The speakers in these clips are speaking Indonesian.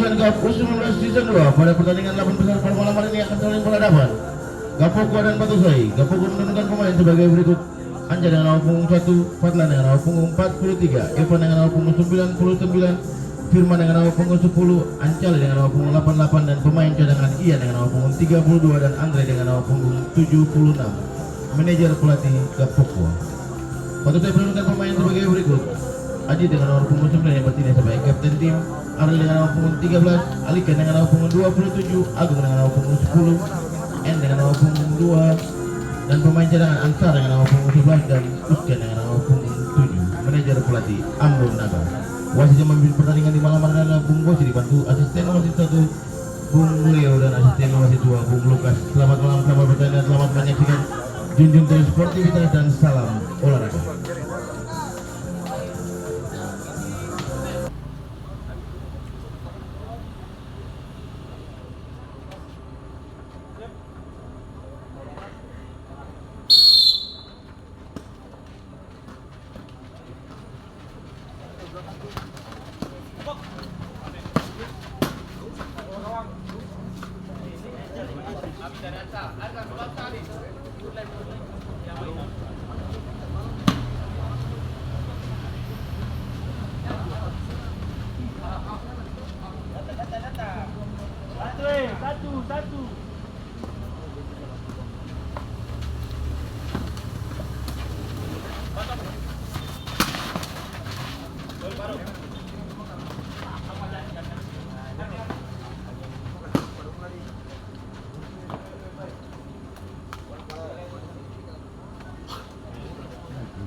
Event Cup U19 Season 2 pada pertandingan 8 besar pada malam hari ini akan saling berhadapan. Gapoko dan Batusai. Gapoko menentukan pemain sebagai berikut: Anja dengan nomor punggung 1, Fadlan dengan nomor punggung 43, Evan dengan nomor punggung 99, Firman dengan nomor punggung 10, Ancali dengan nomor punggung 88, dan pemain cadangan Ian dengan nomor punggung 32 dan Andre dengan nomor punggung 76. Manajer pelatih Gapoko. Batusai menentukan pemain sebagai berikut: Aji dengan nomor punggung 9 yang bertindak sebagai kapten tim, Arli dengan nomor punggung 13, Alika dengan nomor punggung 27, Agung dengan nomor punggung 10, N dengan nomor punggung 2, dan pemain cadangan Ansar dengan nomor punggung 11 dan Uskan dengan nomor punggung 7. Manajer pelatih Amrun Naga. Wasit yang memimpin pertandingan di malam hari adalah Bung Bosi, dibantu asisten wasit 1 Bung Leo dan asisten wasit 2 Bung Lukas. Selamat malam, selamat bertanding, selamat menyaksikan. Junjung terus sportivitas dan salam olahraga. Satu.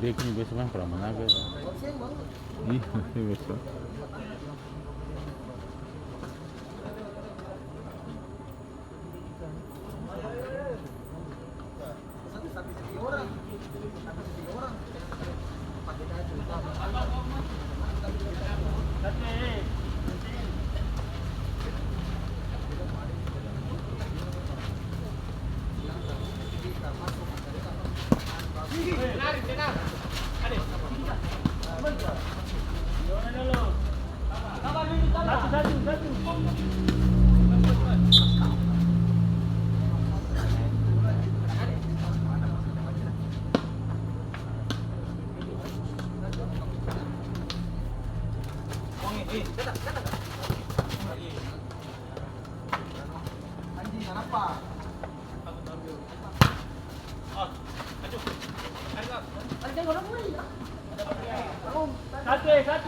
Dia kini biasa main Pramanaga. Iya, biasa.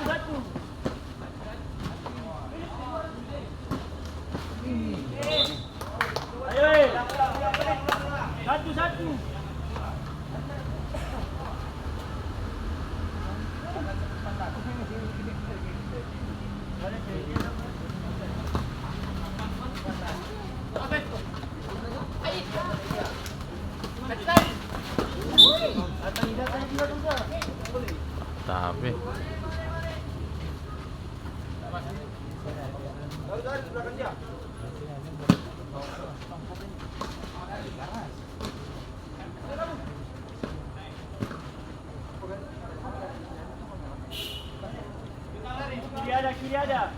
Satu. Ayo, satu. Tapi kiri ada.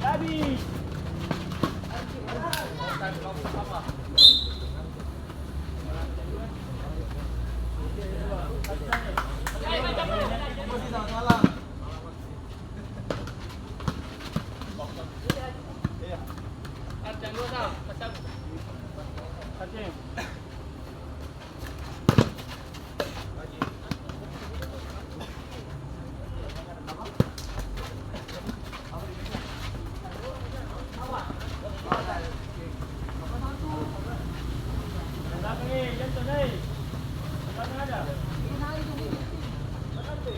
Lari. naik. Mana ada? Satu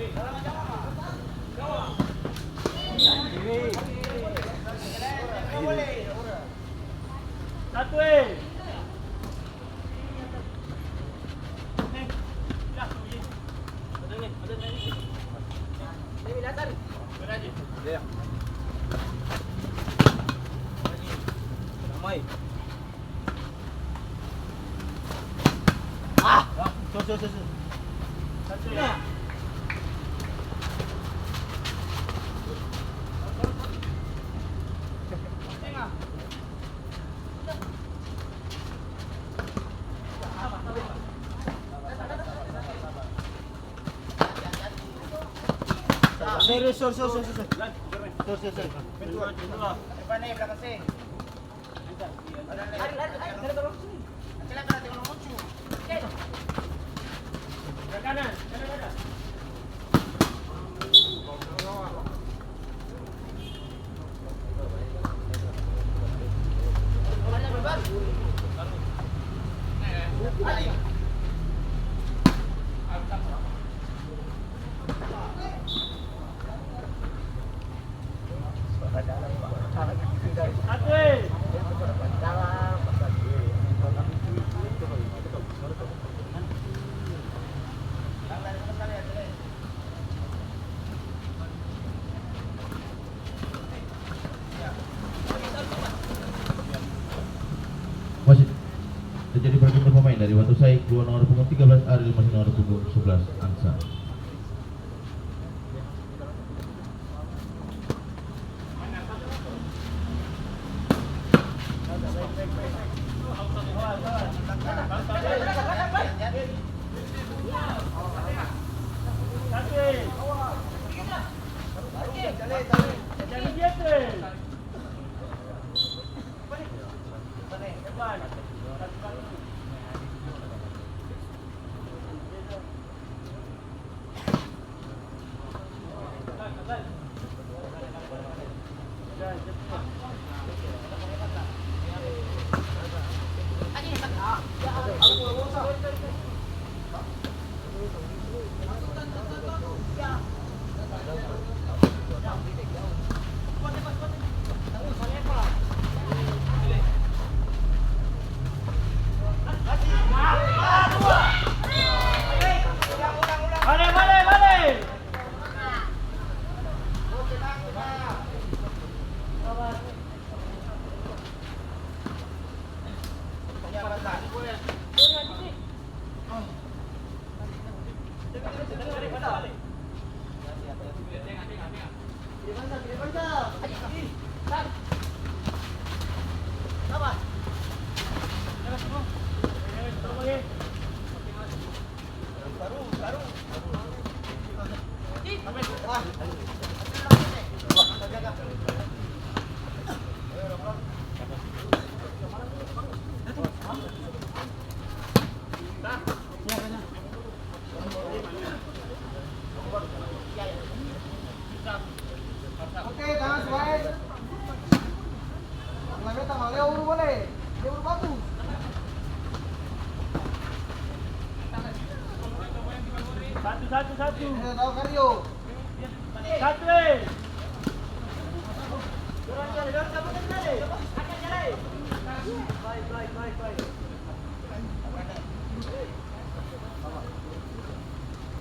kanan ada. Masih terjadi pergantian pemain dari Watu Sai keluar nomor punggung 13 Ariel masih nomor punggung 11 Ansa. Balik. Oke, jangan sesuai. Lagi tanggal Leo boleh. Dia berbatu. Satu. Tahu Karyo. Satu.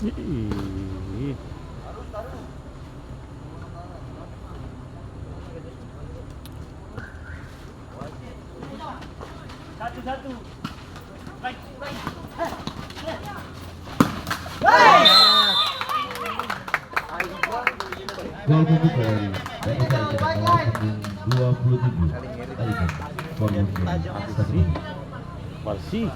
Ih. Satu. Baik. Gol pembuka dari Watu Sai nomor punggung 27 Ariel. Bersih.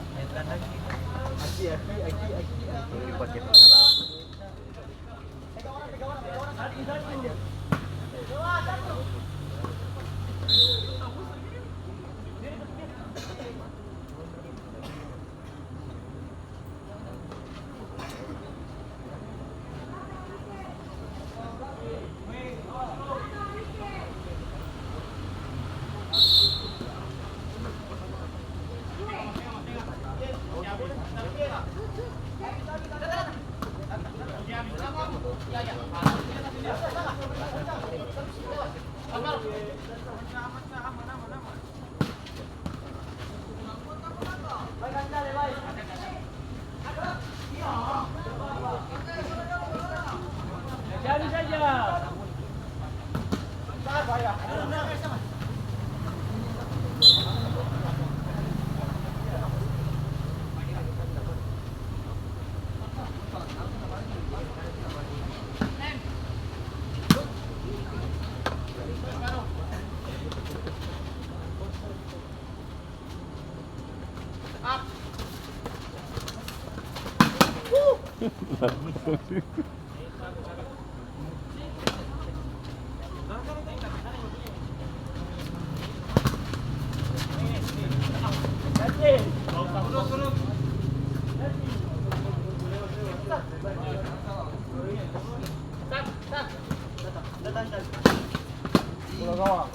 Bola gawang.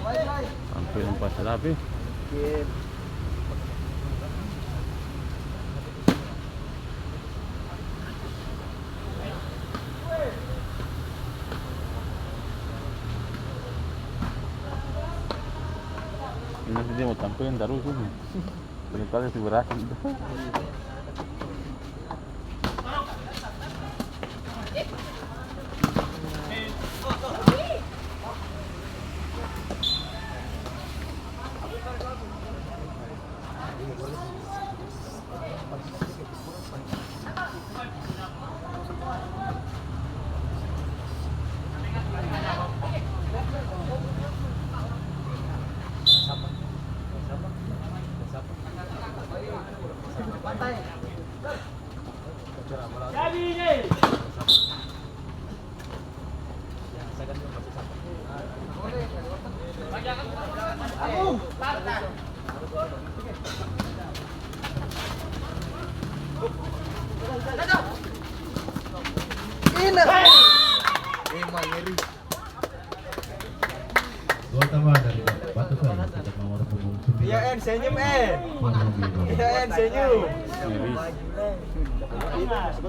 Baik. Hampir empat tapi. Nanti dia mau tampilin terus ini. Berkali sih berhasil. Pantai. Jadi ni. Boleh. Aku. Ina. Emang ngeri. Gol tambahan dari Batu Sai untuk nomor punggung 9. Iya En senyum En. Punggung biru. Iya En senyum. Nyaris.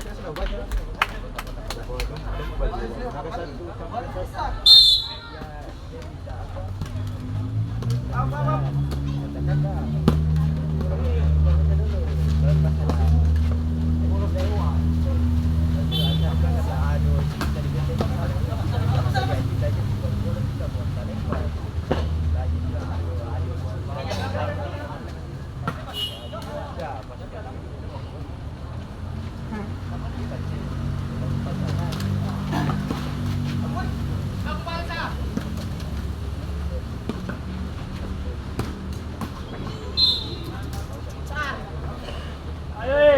Ayo.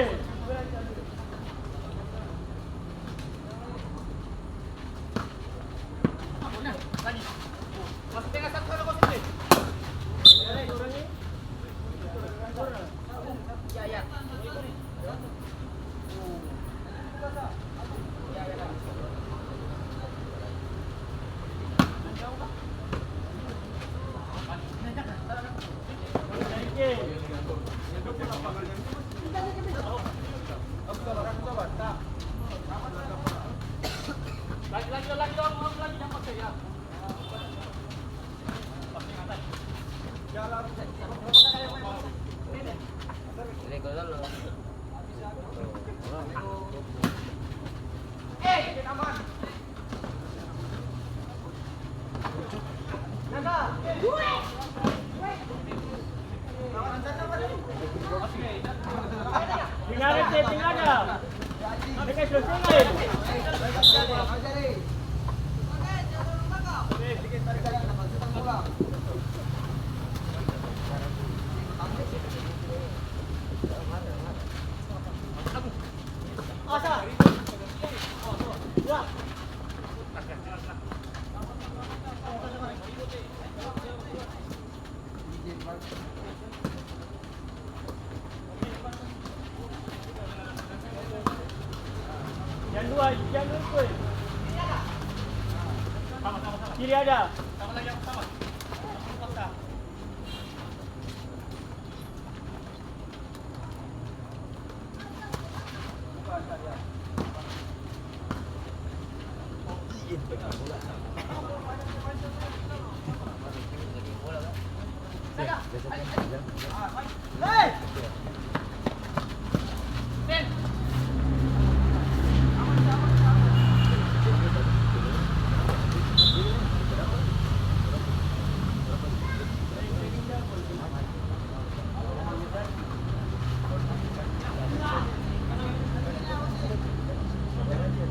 Tinggal receh, tinggal ada. Mereka selesai. Yang dua, yang dua. Kiri ada. Sama lagi yang sama.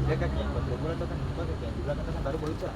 Dia kaki bola tu kan di belakang kan baru bola tu.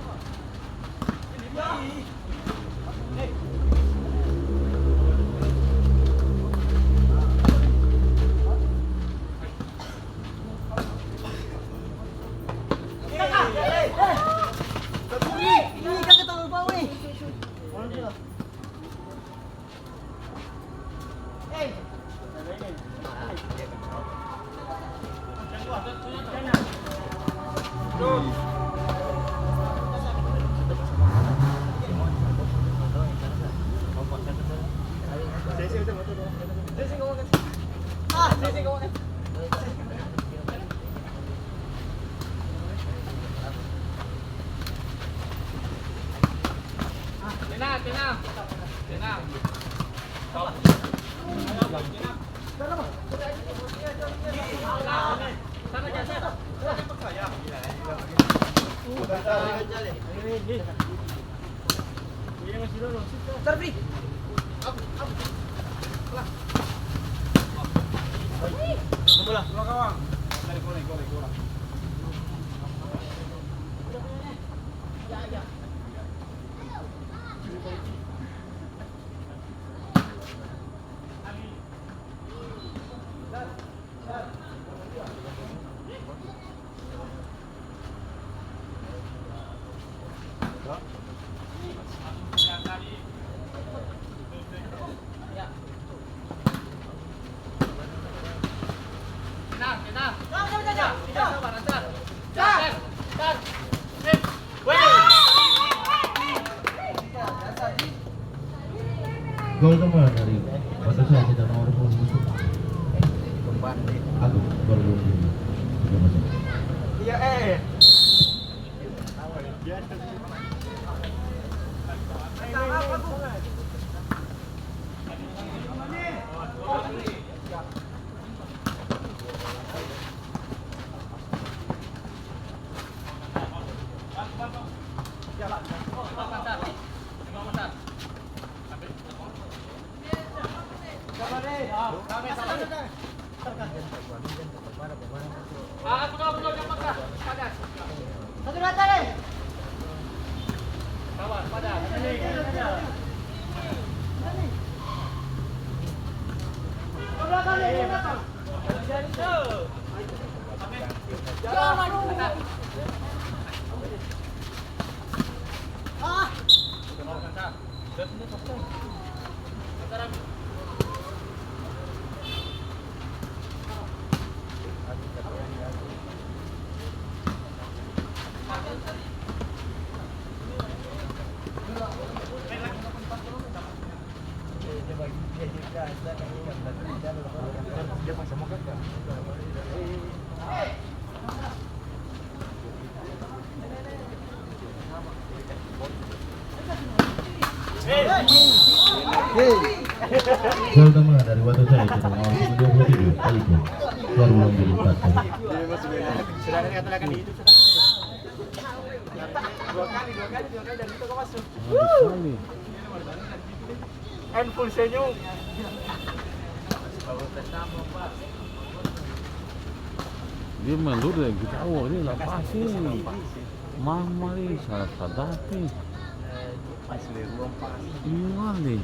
Gol nomor dari Batu Saya tidak nomor 10 musuh. Aku gol ini. Sudah masuk. Iya Gol nomor dari Batu Saya tidak nomor 27 kali itu. Keluar ulang di empat kali. Sudah ada katakan di itu. Dua kali dan itu kau masuk. Handphone senyum. Dia melur dari kita awal ini lepasin. Mama nih salah sadati. Asli ruang pas. Iya nih.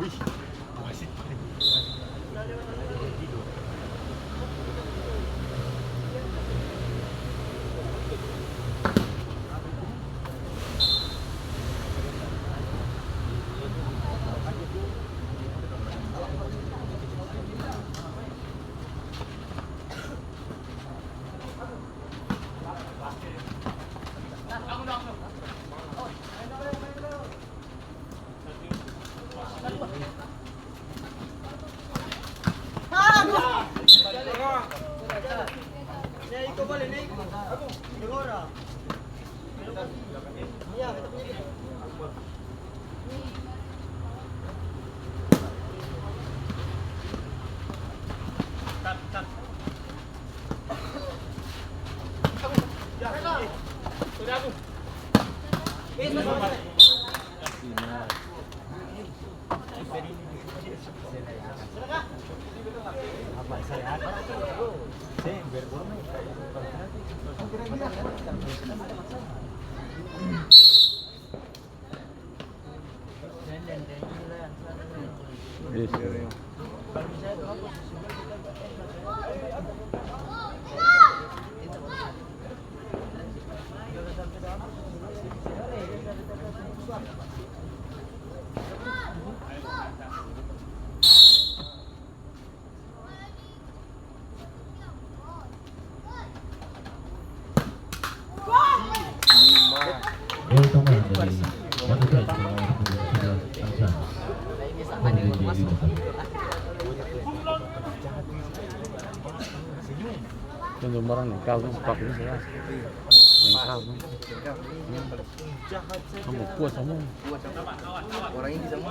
Yes. gol utama dari Batu Kai ke nomor 11 Ansan. Tunjuk barang nih, kau tuh pak ini saya. Yang kau tuh. Kamu kuat kamu. Orang ini sama.